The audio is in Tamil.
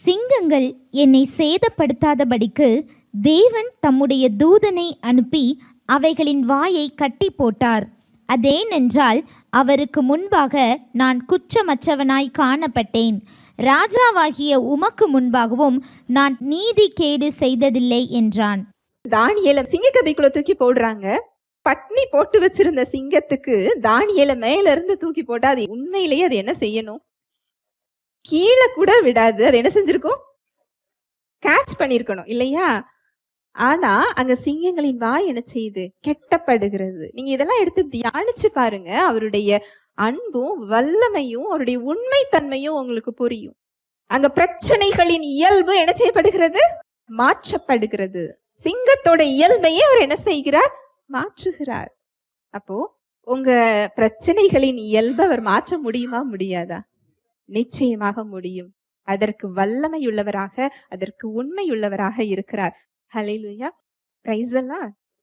சிங்கங்கள் என்னை சேதப்படுத்தாதபடிக்கு தேவன் தம்முடைய தூதனை அனுப்பி அவைகளின் வாயை கட்டி போட்டார். அதேனென்றால் அவருக்கு முன்பாக நான் குற்றமற்றவனாய் காணப்பட்டேன். ராஜாவாகிய உமக்கு முன்பாகவும் நான் நீதி கேடு செய்ததில்லை என்றான். தானியேல சிங்கக்கபிக்குள்ள தூக்கி போடுறாங்க. பட்னி போட்டு வச்சிருந்த சிங்கத்துக்கு தானியேல மேல இருந்து தூக்கி போட்டா அது உண்மையிலேயே அது என்ன செய்யணும்? கீழே கூட விடாது. அது என்ன செஞ்சிருக்கும்? கேட்ச் பண்ணிருக்கணும் இல்லையா? ஆனா அங்க சிங்கங்களின் வாய் என்ன செய்யுது? கெட்டப்படுகிறது. நீங்க இதெல்லாம் எடுத்து தியானிச்சு பாருங்க. அவருடைய அன்பும் வல்லமையும் அவருடைய உண்மை தன்மையும் உங்களுக்கு புரியும். அங்க பிரச்சனைகளின் இயல்பு என்ன செய்யப்படுகிறது? மாற்றப்படுகிறது. சிங்கத்தோட இயல்பையே அவர் என்ன செய்கிறார்? மாற்றுகிறார். அப்போ உங்க பிரச்சனைகளின் இயல்பை அவர் மாற்ற முடியுமா? முடியாதா? நிச்சயமாக முடியும். அதற்கு வல்லமையுள்ளவராக, அதற்கு உண்மையுள்ளவராக இருக்கிறார். ஹல்லேலூயா. Praise the Lord.